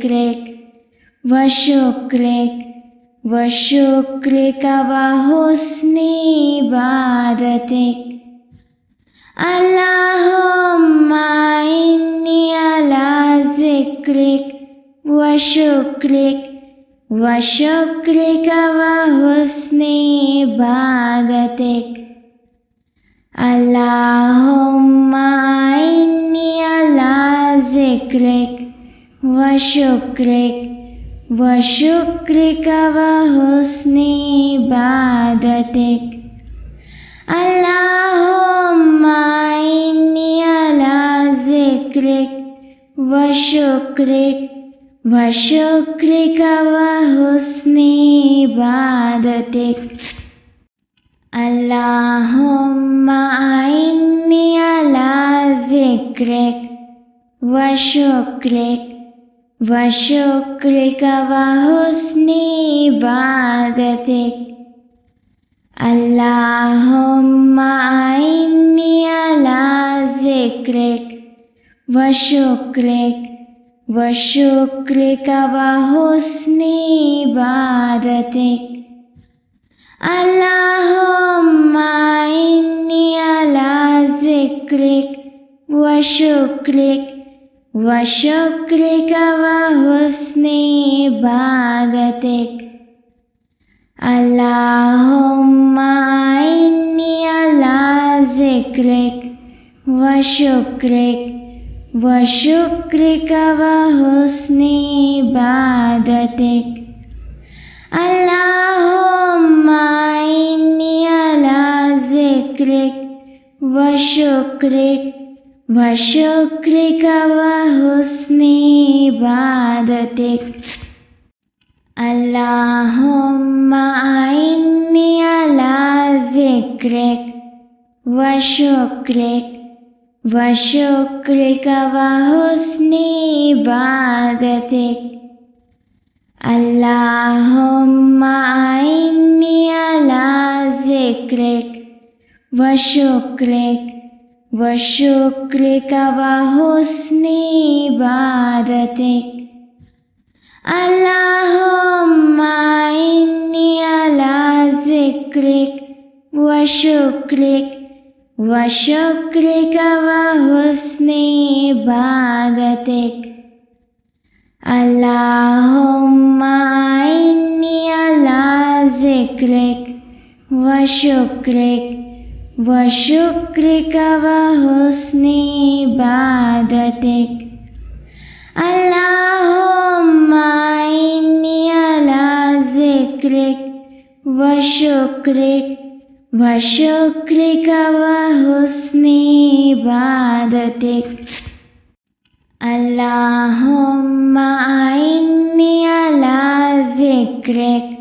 ذكرك وشكرك وشكرك وحسن عبادتك اللهم إني على ذكرك وشكرك وشكرك وحسن عبادتك اللهم إني على ذكرك وشكرك وشكرك وحسن عبادتك اللهم إني على ذكرك وشكرك وشكرك وحسن عبادتك اللهم إني على ذكرك وشكرك وشكرك وحسن عبادتك اللهم إني على ذكرك وشكرك وشكرك وحسن عبادتك اللهم إني على ذكرك وشكرك وشكرك وحسن عبادتك اللهم إني على ذكرك وشكرك وشكرك وحسن عبادتك اللهم إني على ذكرك وشكرك وشكرك وحسن عبادتك اللهم إني على ذكرك وشكرك وشكرك وحسن عبادتك اللهم إني على ذكرك وشكرك وشكرك وحسن عبادتك اللهم إني على ذكرك وشكرك وشكرك وحسن عبادتك اللهم إني على ذكرك وشكرك وشكرك وحسن عبادتك اللهم إني على ذكرك وشكرك وشكرك وحسن عبادتك اللهم إني على ذكرك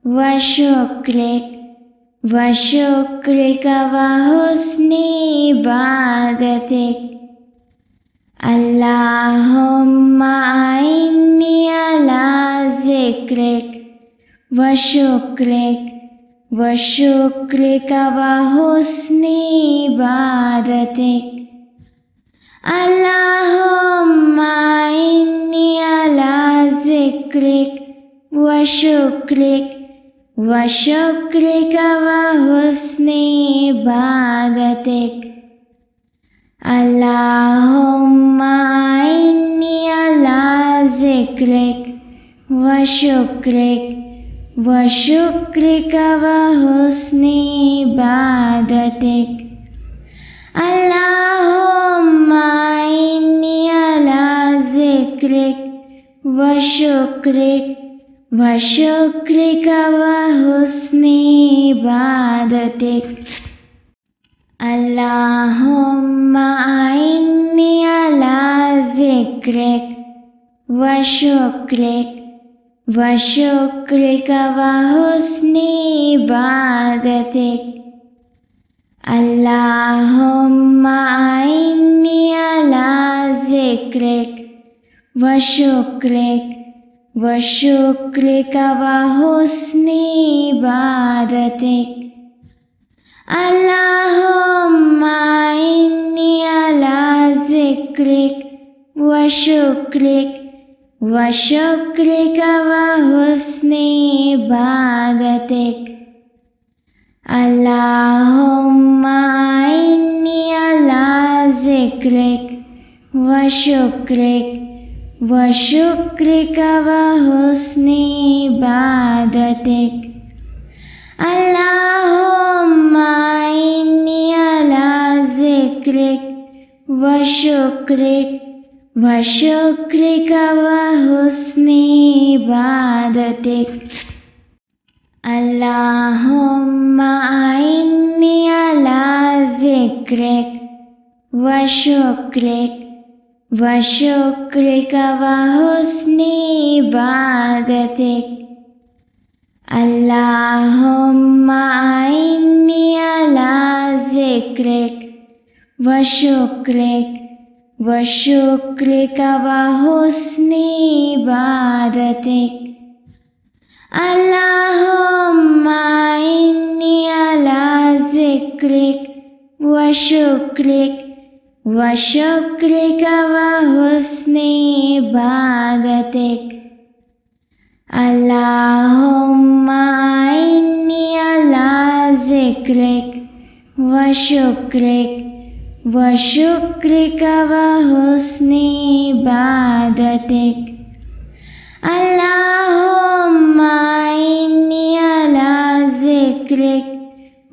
وشكرك وشكرك وحسن عبادتك اللهم إني على ذكرك وشكرك وشكرك وحسن عبادتك اللهم إني على ذكرك وشكرك وشكرك وحسن عبادتك اللهم إني على ذكرك وشكرك وشكرك وحسن عبادتك اللهم إني على ذكرك وشكرك وشكرك وحسن عبادتك اللهم إني على ذكرك وشكرك وشكرك وحسن عبادتك اللهم إني على ذكرك وشكرك وشكرك وحسن عبادتك اللهم إني على ذكرك وشكرك وشكرك وحسن عبادتك اللهم أعني على ذكرك وشكرك وحسن عبادتك اللهم أعني على ذكرك وشكرك وحسن عبادتك اللهم أعني على ذكرك وشكرك وحسن عبادتك اللهم أعني على ذكرك وشكرك وحسن عبادتك اللهم أعني على ذكرك وشكرك وحسن عبادتك اللهم أعني على ذكرك وشكرك وحسن عبادتك اللهم أعني على ذكرك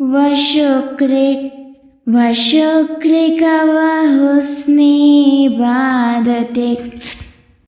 وشكرك وحسن عبادتك